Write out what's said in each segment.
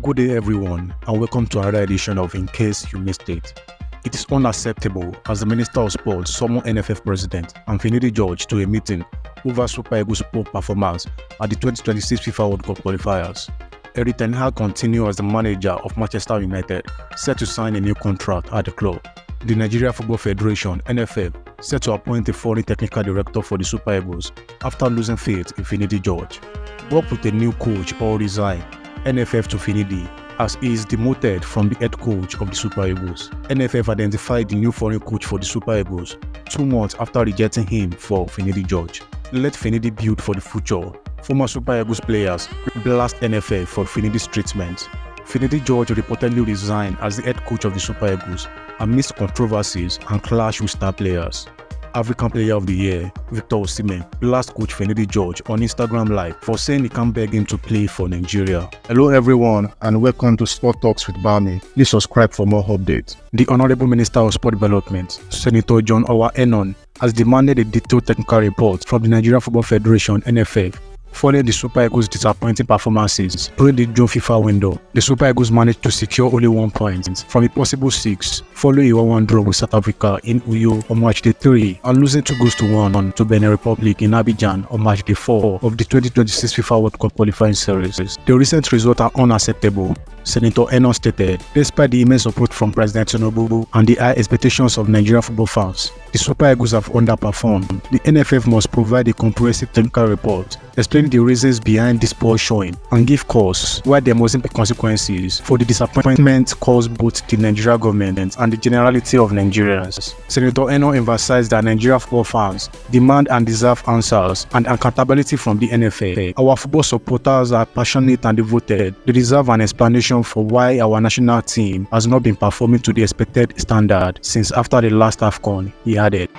Good day everyone, and welcome to another edition of In Case You Missed It. It is unacceptable as the Minister of Sports summoned NFF President and Finidi to a meeting over Super Eagles' poor performance at the 2026 FIFA World Cup qualifiers. Erik ten Hag continues as the manager of Manchester United, set to sign a new contract at the club. The Nigeria Football Federation (NFF) set to appoint a foreign technical director for the Super Eagles after losing faith in Finidi. Work with a new coach or resign. NFF to Finidi, as he is demoted from the head coach of the Super Eagles. NFF identified the new foreign coach for the Super Eagles 2 months after rejecting him for Finidi. Let Finidi build for the future. Former Super Eagles players blast NFF for Finidi's treatment. Finidi reportedly resigned as the head coach of the Super Eagles amidst controversies and clash with star players. African Player of the Year, Victor Osimhen, blast coach Finidi on Instagram Live for saying he can't beg him to play for Nigeria. Hello everyone and welcome to Sport Talks with Bami. Please subscribe for more updates. The Honorable Minister of Sport Development, Senator John Enon, has demanded a detailed technical report from the Nigeria Football Federation (NFF) following the Super Eagles' disappointing performances during the June FIFA window. The Super Eagles managed to secure only 1 point from a possible 6, following a 1-1 draw with South Africa in Uyo on March 3 and losing 2-1 to Benin Republic in Abidjan on March 4 of the 2026 FIFA World Cup qualifying series. The recent results are unacceptable, Senator Enon stated. Despite the immense support from President Tinubu and the high expectations of Nigerian football fans, the Super Eagles have underperformed. The NFF must provide a comprehensive technical report explaining the reasons behind this poor showing and give cause why there mustn't be consequences for the disappointment caused both the Nigerian government and the generality of Nigerians. Senator Enon emphasized that Nigerian football fans demand and deserve answers and accountability from the NFF. Our football supporters are passionate and devoted. They deserve an explanation for why our national team has not been performing to the expected standard since after the last AFCON, he added.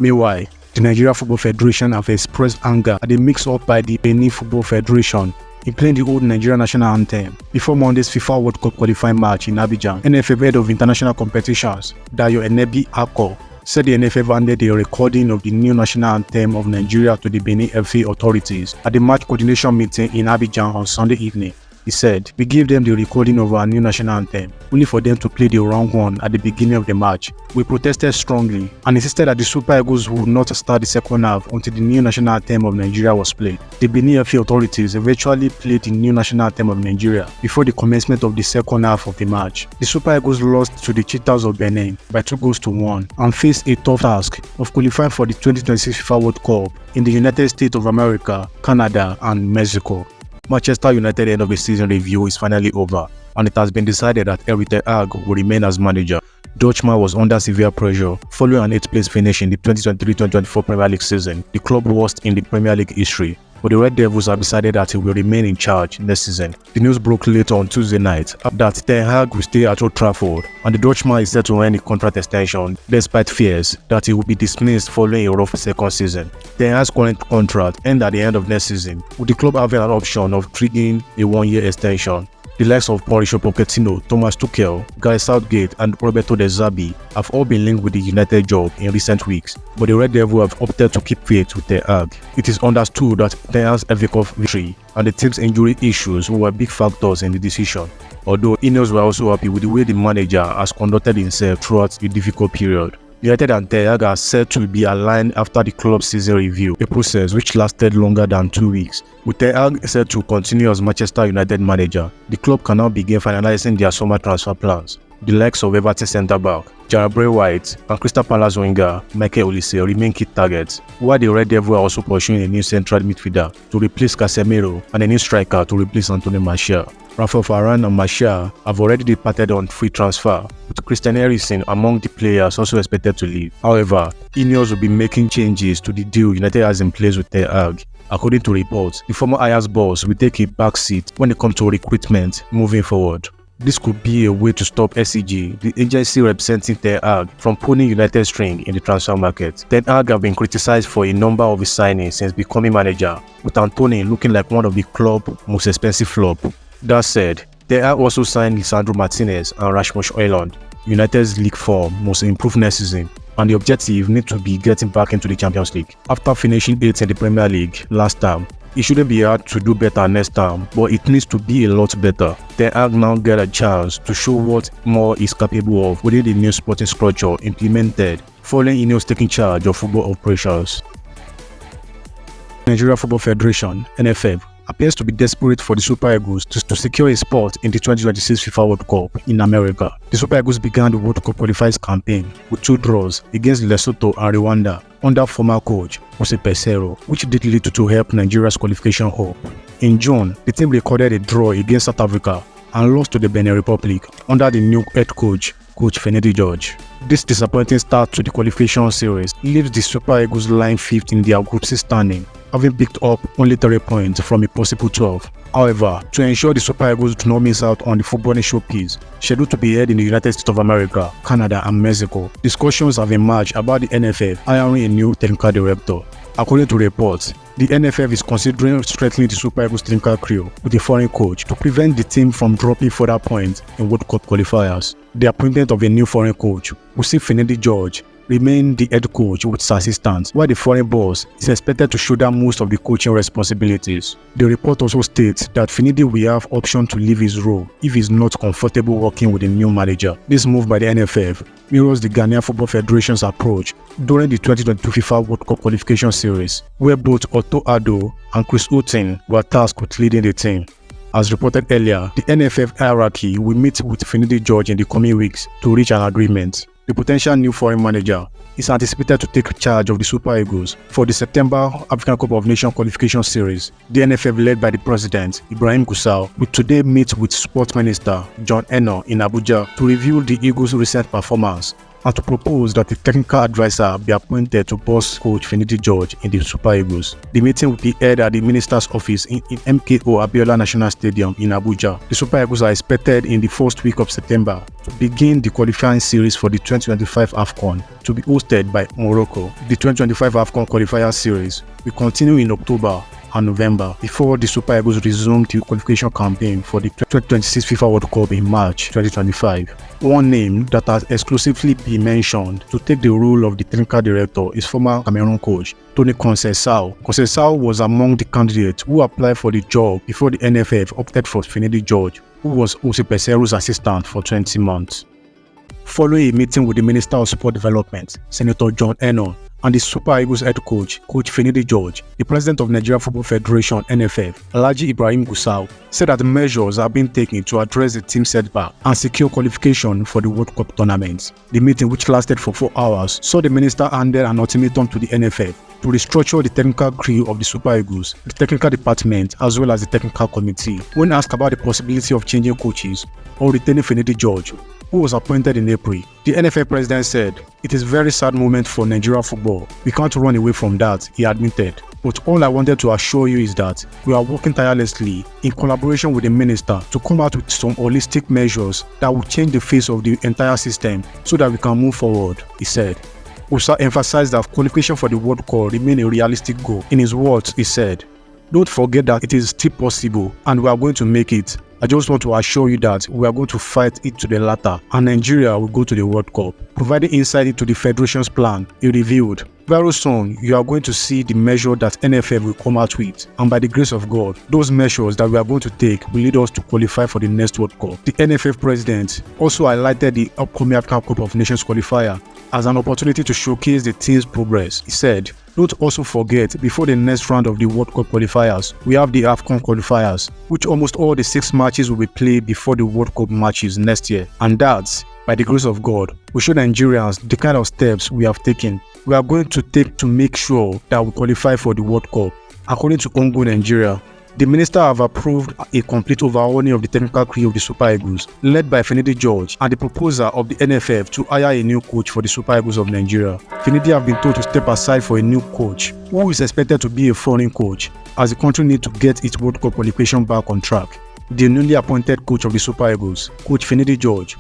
Meanwhile, the Nigeria Football Federation have expressed anger at the mix-up by the Benin Football Federation in playing the old Nigerian national anthem before Monday's FIFA World Cup qualifying match in Abidjan. NFF head of international competitions, Dayo Enebi Ako, said the NFF handed a recording of the new national anthem of Nigeria to the Benin FA authorities at the match coordination meeting in Abidjan on Sunday evening. He said, "We gave them the recording of our new national anthem, only for them to play the wrong one at the beginning of the match. We protested strongly and insisted that the Super Eagles would not start the second half until the new national anthem of Nigeria was played. The Benin FA authorities eventually played the new national anthem of Nigeria before the commencement of the second half of the match. The Super Eagles lost to the Cheetahs of Benin by 2-1 and faced a tough task of qualifying for the 2026 FIFA World Cup in the United States of America, Canada, and Mexico." Manchester United end of the season review is finally over, and it has been decided that Erik ten Hag will remain as manager. Dutchman was under severe pressure following an 8th place finish in the 2023-2024 Premier League season, the club worst in the Premier League history. But the Red Devils have decided that he will remain in charge next season. The news broke later on Tuesday night that ten Hag will stay at Old Trafford, and the Dutchman is set to earn a contract extension despite fears that he will be dismissed following a rough second season. Ten Hag's current contract ends at the end of next season, with the club having an option of triggering a 1-year extension. The likes of Mauricio Pochettino, Thomas Tuchel, Gareth Southgate, and Roberto De Zerbi have all been linked with the United job in recent weeks, but the Red Devils have opted to keep faith with ten Hag. It is understood that ten Hag's FA Cup victory and the team's injury issues were big factors in the decision, although Ineos were also happy with the way the manager has conducted himself throughout the difficult period. United and ten Hag are said to be aligned after the club's season review, a process which lasted longer than 2 weeks. With ten Hag said to continue as Manchester United manager, the club can now begin finalizing their summer transfer plans. The likes of Everton centre-back Jarrad White and Crystal Palace winger Michael Olise remain key targets, while the Red Devils are also pursuing a new central midfielder to replace Casemiro and a new striker to replace Anthony Martial. Rafael Varane and Martial have already departed on free transfer, with Christian Eriksen among the players also expected to leave. However, Ineos will be making changes to the deal United has in place with ten Hag. According to reports, the former Ajax boss will take a backseat when it comes to recruitment moving forward. This could be a way to stop SCG, the agency representing ten Hag, from pulling United's string in the transfer market. Ten Hag have been criticized for a number of his signings since becoming manager, with Anthony looking like one of the club's most expensive flops. That said, They have also signed Lisandro Martinez and Rasmus Højlund. United's league form must improve next season, and the objective needs to be getting back into the Champions League. After finishing 8th in the Premier League last term, it shouldn't be hard to do better next time, but it needs to be a lot better. Ten Hag now get a chance to show what more is capable of within the new sporting structure implemented following Ineos taking charge of football operations. Nigeria Football Federation (NFF) appears to be desperate for the Super Eagles to secure a spot in the 2026 FIFA World Cup in America. The Super Eagles began the World Cup qualifiers campaign with 2 draws against Lesotho and Rwanda under former coach Osimhen, which did little to help Nigeria's qualification hope. In June, the team recorded a draw against South Africa and lost to the Benin Republic under the new head coach Finidi. This disappointing start to the qualification series leaves the Super Eagles lying 5th in their Group C standing, having picked up only 3 points from a possible 12. However, to ensure the Super Eagles do not miss out on the footballing showpiece scheduled to be held in the United States of America, Canada and Mexico, discussions have emerged about the NFF hiring a new technical director. According to reports, the NFF is considering strengthening the Super Eagles technical crew with a foreign coach to prevent the team from dropping further points in World Cup qualifiers. The appointment of a new foreign coach will see Finidi remain the head coach with his assistants, while the foreign boss is expected to shoulder most of the coaching responsibilities. The report also states that Finidi will have option to leave his role if he is not comfortable working with a new manager. This move by the NFF mirrors the Ghanaian Football Federation's approach during the 2022 FIFA World Cup qualification series, where both Otto Addo and Chris Hughton were tasked with leading the team. As reported earlier, the NFF hierarchy will meet with Finidi in the coming weeks to reach an agreement. The potential new foreign manager is anticipated to take charge of the Super Eagles for the September African Cup of Nations qualification series. The NFF, led by the president, Ibrahim Gusau, will today meet with Sports Minister John Eno in Abuja to review the Eagles' recent performance and to propose that the technical advisor be appointed to boss coach Finidi in the Super Eagles. The meeting will be held at the minister's office in MKO Abiola National Stadium in Abuja. The Super Eagles are expected in the first week of September to begin the qualifying series for the 2025 AFCON, to be hosted by Morocco. The 2025 AFCON qualifier series will continue in October and November before the Super Eagles resume the qualification campaign for the 2026 FIFA World Cup in March 2025. One name that has exclusively been mentioned to take the role of the technical director is former Cameroon coach Tony Conceição. Conceição was among the candidates who applied for the job before the NFF opted for Finidi, who was Osimhen's assistant for 20 months. Following a meeting with the Minister of Sport Development, Senator John Eno, and the Super Eagles head coach Finidi, the president of Nigeria Football Federation (NFF), Alhaji Ibrahim Gusau, said that measures are being taken to address the team's setback and secure qualification for the World Cup tournament. The meeting, which lasted for 4 hours, saw the minister handed an ultimatum to the NFF to restructure the technical crew of the Super Eagles, the technical department, as well as the technical committee. When asked about the possibility of changing coaches or retaining Finidi, who was appointed in April, the NFF president said, "It is a very sad moment for Nigeria football. We can't run away from that," he admitted. "But all I wanted to assure you is that we are working tirelessly in collaboration with the minister to come out with some holistic measures that will change the face of the entire system so that we can move forward," he said. Usa emphasized that qualification for the World Cup remains a realistic goal. In his words, he said, "Don't forget that it is still possible and we are going to make it. I just want to assure you that we are going to fight it to the latter, and Nigeria will go to the World Cup." Providing insight into the Federation's plan, he revealed, "Very soon, you are going to see the measure that NFF will come out with, and by the grace of God, those measures that we are going to take will lead us to qualify for the next World Cup." The NFF president also highlighted the upcoming African Cup of Nations qualifier as an opportunity to showcase the team's progress. He said, "Don't also forget, before the next round of the World Cup qualifiers, we have the AFCON qualifiers, which almost all the 6 matches will be played before the World Cup matches next year. And that, by the grace of God, will show Nigerians the kind of steps we have taken. We are going to take to make sure that we qualify for the World Cup." According to Ongo Nigeria, the minister have approved a complete overhauling of the technical crew of the Super Eagles, led by Finidi, and the proposal of the NFF to hire a new coach for the Super Eagles of Nigeria. Finidi have been told to step aside for a new coach, who is expected to be a foreign coach, as the country needs to get its World Cup qualification back on track. The newly appointed coach of the Super Eagles, Coach Finidi,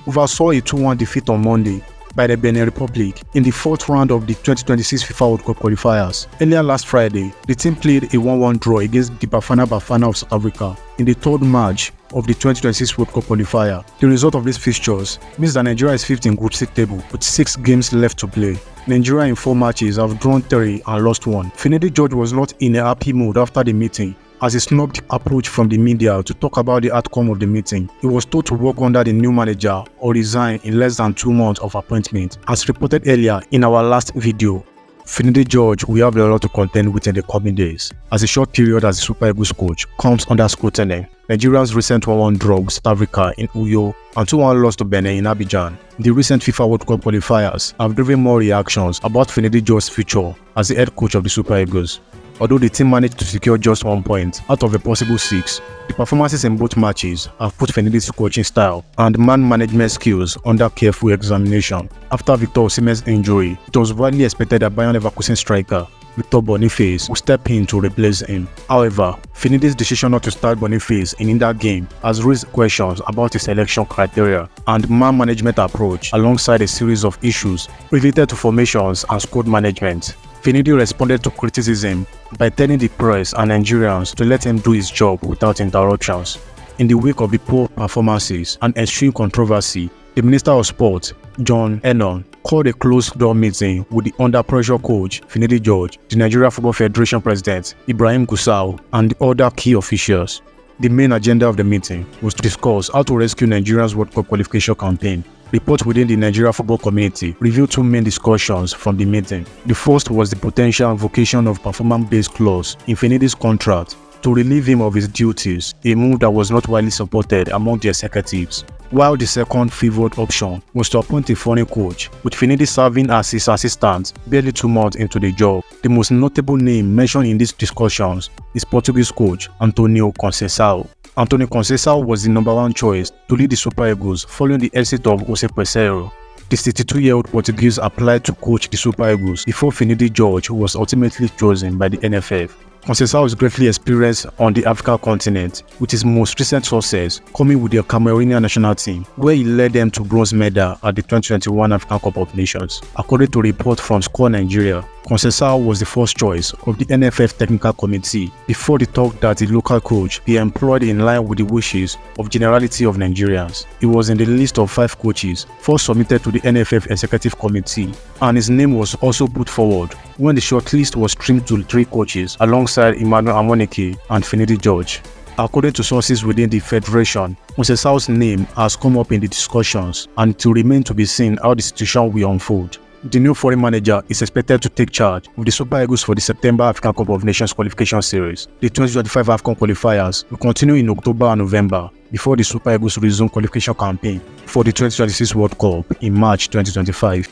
oversaw a 2-1 defeat on Monday by the Benin Republic in the 4th round of the 2026 FIFA World Cup qualifiers. Earlier last Friday, the team played a 1-1 draw against the Bafana of South Africa in the 3rd match of the 2026 World Cup qualifier. The result of these fixtures means that Nigeria is 5th in Group C table with 6 games left to play. Nigeria in 4 matches have drawn 3 and lost 1. Finidi George was not in a happy mood after the meeting, as he snubbed approach from the media to talk about the outcome of the meeting. He was told to work under the new manager or resign in less than 2 months of appointment. As reported earlier in our last video, Finidi George will have a lot to contend with in the coming days, as a short period as the Super Eagles coach comes under scrutiny. Nigeria's recent 1-1 draw with South Africa in Uyo and 2-1 loss to Benin in Abidjan. The recent FIFA World Cup qualifiers have driven more reactions about Finidi George's future as the head coach of the Super Eagles. Although the team managed to secure just 1 point out of a possible 6, the performances in both matches have put Finidi's coaching style and man management skills under careful examination. After Victor Osimhen's injury, it was widely expected that Bayern Leverkusen striker Victor Boniface would step in to replace him. However, Finidi's decision not to start Boniface in that game has raised questions about his selection criteria and man management approach, alongside a series of issues related to formations and squad management. Finidi responded to criticism by telling the press and Nigerians to let him do his job without interruptions. In the wake of the poor performances and extreme controversy, the Minister of Sport, John Ennon, called a closed-door meeting with the under-pressure coach, Finidi George, the Nigeria Football Federation President, Ibrahim Gusau, and other key officials. The main agenda of the meeting was to discuss how to rescue Nigeria's World Cup qualification campaign. Reports within the Nigeria football community revealed 2 main discussions from the meeting. The first was the potential invocation of performance-based clause in Finidi's contract to relieve him of his duties, a move that was not widely supported among the executives. While the second favored option was to appoint a foreign coach, with Finidi serving as his assistant barely 2 months into the job. The most notable name mentioned in these discussions is Portuguese coach Antonio Conceição. Antonio Conceição was the #1 choice to lead the Super Eagles following the exit of José Peseiro. The 62-year-old Portuguese applied to coach the Super Eagles before Finidi George was ultimately chosen by the NFF. Conceição is greatly experienced on the African continent, with his most recent success coming with the Cameroonian national team, where he led them to bronze medal at the 2021 African Cup of Nations. According to reports from Score Nigeria, Conceição was the first choice of the NFF technical committee before the talk that the local coach be employed in line with the wishes of generality of Nigerians. He was in the list of 5 coaches first submitted to the NFF executive committee, and his name was also put forward when the shortlist was trimmed to 3 coaches alongside Emmanuel Amoneke and Finidi George. According to sources within the federation, Conceição's name has come up in the discussions, and it will remain to be seen how the situation will unfold. The new foreign manager is expected to take charge of the Super Eagles for the September African Cup of Nations qualification series. The 2025 AFCON qualifiers will continue in October and November before the Super Eagles resume qualification campaign for the 2026 World Cup in March 2025.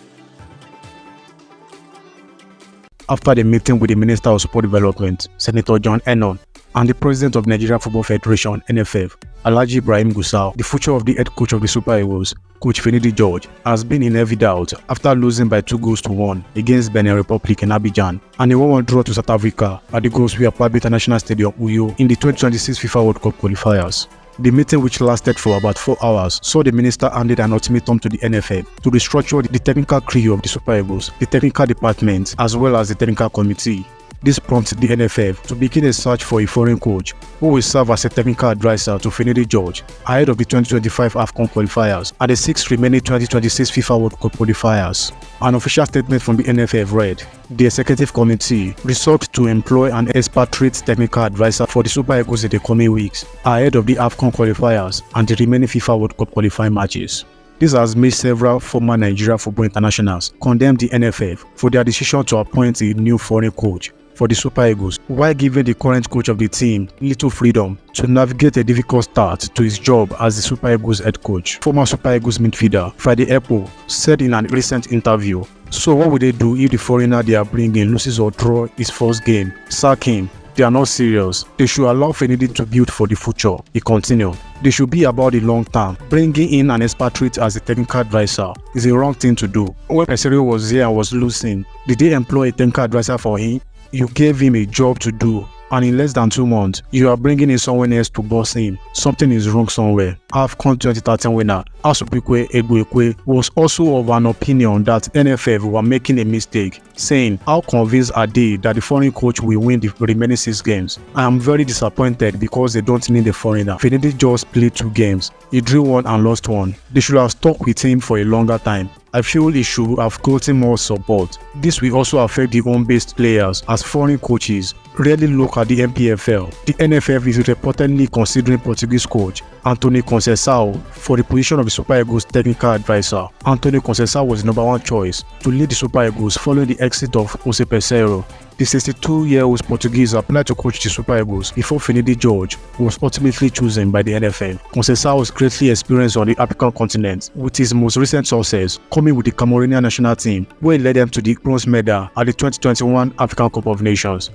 After the meeting with the Minister of Sport Development, Senator John Ennon, and the President of Nigeria Football Federation (NFF), Alhaji Ibrahim Gusau, the future of the head coach of the Super Eagles, Coach Finidi George, has been in heavy doubt after losing by 2-1 against Benin Republic in Abidjan and a 1-1 draw to South Africa at the Gospel Appoints International Stadium Uyo in the 2026 FIFA World Cup qualifiers. The meeting, which lasted for about 4 hours, saw the minister handed an ultimatum to the NFF to restructure the technical crew of the Super Eagles, the technical department, as well as the technical committee. This prompted the NFF to begin a search for a foreign coach who will serve as a technical advisor to Finidi George ahead of the 2025 AFCON qualifiers and the 6 remaining 2026 FIFA World Cup qualifiers. An official statement from the NFF read, "The executive committee resolved to employ an expatriate technical advisor for the Super Eagles in the coming weeks ahead of the AFCON qualifiers and the remaining FIFA World Cup qualifying matches." This has made several former Nigeria football internationals condemn the NFF for their decision to appoint a new foreign coach for the Super Eagles, while giving the current coach of the team little freedom to navigate a difficult start to his job as the Super Eagles head coach. Former Super Eagles midfielder Friday Epo said in a recent interview, "So what will they do if the foreigner they are bringing loses or draws his first game? Sack him. They are not serious. They should allow Finidi to build for the future." He continued, "They should be about the long term. Bringing in an expatriate as a technical advisor is a wrong thing to do. When Peseiro was here and was losing, did they employ a technical advisor for him? You gave him a job to do and in less than 2 months, you are bringing in someone else to boss him. Something is wrong somewhere. AFCON 2013 winner Asupikwe Egbuekwe was also of an opinion that NFF were making a mistake, saying, "How convinced are they that the foreign coach will win the remaining 6 games? I am very disappointed because they don't need a foreigner. Finidi just played 2 games. He drew 1 and lost 1. They should have stuck with him for a longer time. I feel he should have gotten more support. This will also affect the home-based players as foreign coaches rarely look at the MPFL. The NFF is reportedly considering Portuguese coach Antonio Conceição for the position of the Super Eagles technical advisor. Antonio Conceição was the #1 choice to lead the Super Eagles following the exit of Osimhen. The 62-year-old Portuguese applied to coach the Super Eagles before Finidi George was ultimately chosen by the NFF. Conceição was greatly experienced on the African continent, with his most recent success coming with the Cameroonian national team, where he led them to the bronze medal at the 2021 African Cup of Nations.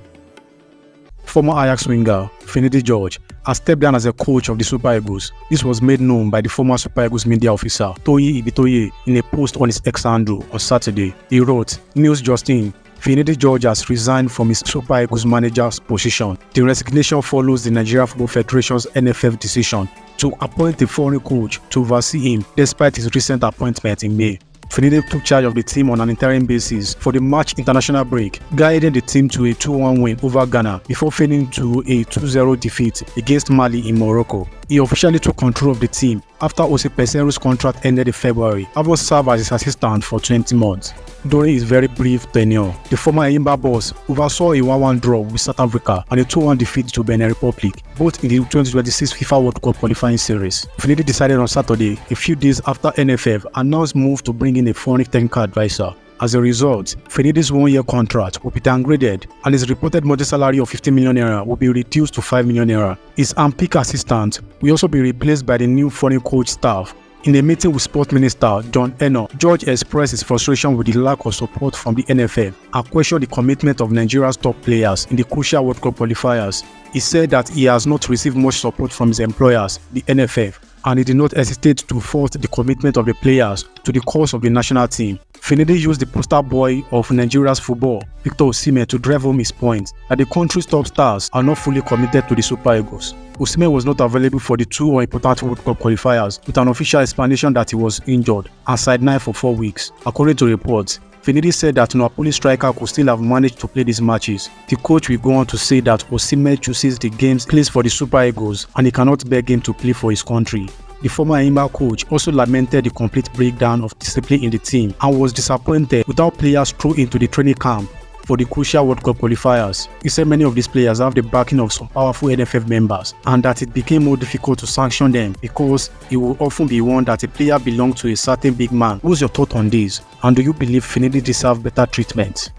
Former Ajax winger Finidi George has stepped down as a coach of the Super Eagles. This was made known by the former Super Eagles media officer Toyi Ibitoye in a post on his X handle on Saturday. He wrote, "News just in. Finidi George has resigned from his Super Eagles manager's position. The resignation follows the Nigeria Football Federation's NFF decision to appoint a foreign coach to oversee him despite his recent appointment in May." Finidi took charge of the team on an interim basis for the March international break, guiding the team to a 2-1 win over Ghana before failing to a 2-0 defeat against Mali in Morocco. He officially took control of the team after Osimhen's contract ended in February, having served as his assistant for 20 months. During his very brief tenure, the former Enyimba boss oversaw a 1-1 draw with South Africa and a 2-1 defeat to Benin Republic, both in the 2026 FIFA World Cup qualifying series. Finidi decided on Saturday, a few days after NFF announced move to bring in a foreign technical advisor. As a result, Finidi's 1-year contract will be downgraded and his reported monthly salary of 50 million naira will be reduced to 5 million naira. His unpicked assistant will also be replaced by the new foreign coach staff. In a meeting with Sports Minister John Eno, George expressed his frustration with the lack of support from the NFF and questioned the commitment of Nigeria's top players in the crucial World Cup qualifiers. He said that he has not received much support from his employers, the NFF, and he did not hesitate to fault the commitment of the players to the cause of the national team. Finidi used the poster boy of Nigeria's football, Victor Osimhen, to drive home his point that the country's top stars are not fully committed to the Super Eagles. Osimhen was not available for the 2 important World Cup qualifiers, with an official explanation that he was injured and sidelined for 4 weeks. According to reports, Finidi said that Napoli striker could still have managed to play these matches. The coach will go on to say that Osimhen chooses the games plays for the Super Eagles and he cannot beg him to play for his country. The former Enyimba coach also lamented the complete breakdown of discipline in the team and was disappointed without players thrown into the training camp for the crucial World Cup qualifiers. He said many of these players have the backing of some powerful NFF members and that it became more difficult to sanction them because it will often be one that a player belongs to a certain big man. What's your thought on this? And do you believe Finidi deserves better treatment?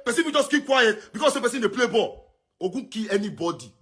Person will just keep quiet because the person they play ball or go kill anybody.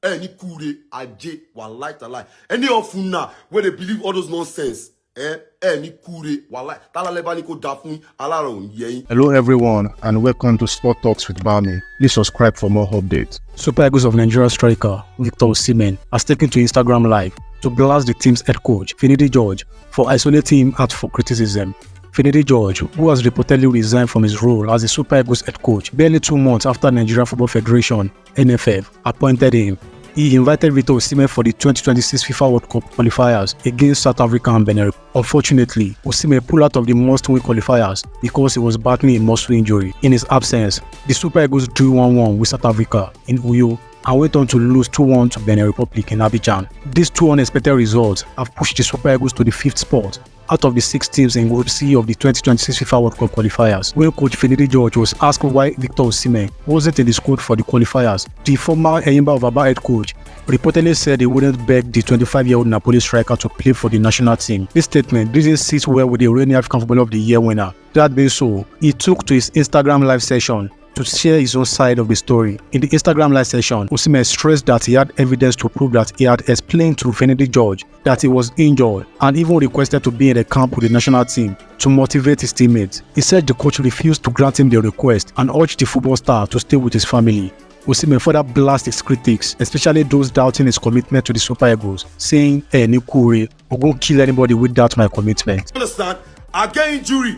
Any kure, aje, walai talai. Any of una where they believe all those nonsense. Any kure, walai. Tala lebani ko dafni, alaron yei. Hello everyone and welcome to Sport Talks with Bami. Please subscribe for more updates. Super Eagles of Nigeria striker Victor Osimhen has taken to Instagram Live to blast the team's head coach Finidi George for isolating him out for criticism. Finidi George, who has reportedly resigned from his role as the Super Eagles head coach barely 2 months after Nigeria Football Federation (NFF) appointed him, he invited Victor Osimhen for the 2026 FIFA World Cup qualifiers against South Africa and Benin. Unfortunately, Osimhen pulled out of the must-win qualifiers because he was battling a muscle injury. In his absence, the Super Eagles drew 1-1 with South Africa in Uyo and went on to lose 2-1 to Benin Republic in Abidjan. These 2 unexpected results have pushed the Super Eagles to the 5th spot out of the 6 teams in Group C of the 2026 FIFA World Cup qualifiers. When coach Finidi George was asked why Victor Osimhen wasn't in the squad for the qualifiers, the former Enyimba of Aba head coach reportedly said he wouldn't beg the 25-year-old Napoli striker to play for the national team. This statement didn't sit well with the reigning African Footballer of the Year winner. That being so, he took to his Instagram live session to share his own side of the story. In the Instagram live session, Osimhen stressed that he had evidence to prove that he had explained to Finidi George that he was injured and even requested to be in the camp with the national team to motivate his teammates. He said the coach refused to grant him the request and urged the football star to stay with his family. Osimhen further blasted his critics, especially those doubting his commitment to the Super Eagles, saying, Nikuri, I won't kill anybody without my commitment. Understand? I get injury.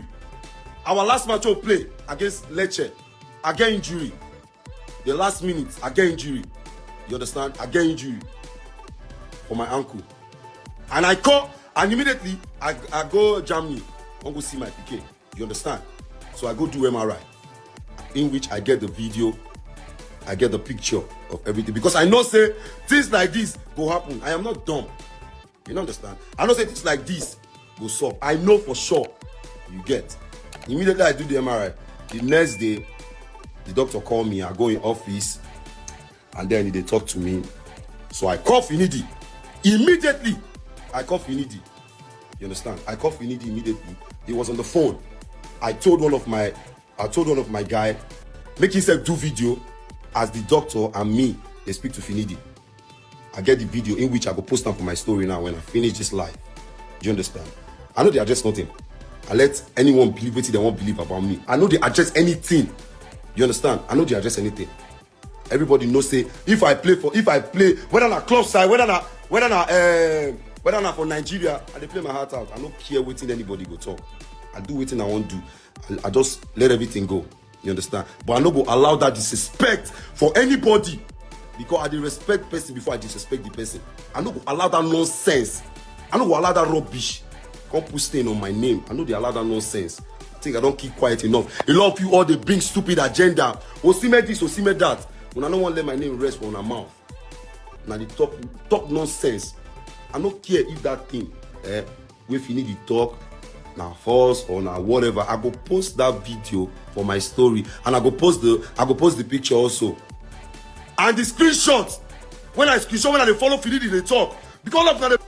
Our last match we play against Lecce. I get injury. the last minute I get injury. You understand? I get injury for my ankle. And I call, and immediately I go Germany. I want to see my PK. You understand? So I go do MRI, in which I get the video, I get the picture of everything. Because I know say things like this go happen. I am not dumb. You understand? I know say things like this go solve. I know for sure. You get. Immediately I do the MRI. The next day, the doctor called me. I go in office, and then they talk to me. So I call Finidi. Immediately, I call Finidi. You understand? I call Finidi immediately. He was on the phone. I told one of my guy, make himself do video as the doctor and me, they speak to Finidi. I get the video in which I go post them for my story now when I finish this live. Do you understand? I know they address nothing. I let anyone believe what they won't believe about me. I know they address anything. You understand? I know they address anything. Everybody knows say if I play whether na club side, whether na for Nigeria, I dey play my heart out. I don't care what anybody go talk. I do what I want to do. I just let everything go. You understand? But I no go allow that disrespect for anybody, because I dey respect person before I disrespect the person. I no go allow that nonsense. I no go allow that rubbish. Come put stain on my name. I know they allow that nonsense. I think I don't keep quiet enough. A lot of you all they bring stupid agenda. Osimhen this, Osimhen that. When I don't want to let my name rest on my mouth. Now they talk nonsense. I don't care if that thing, if you need to talk, now false or now whatever. I go post that video for my story, and I go post the picture also. And the screenshot. When I follow Finidi, they talk because of that.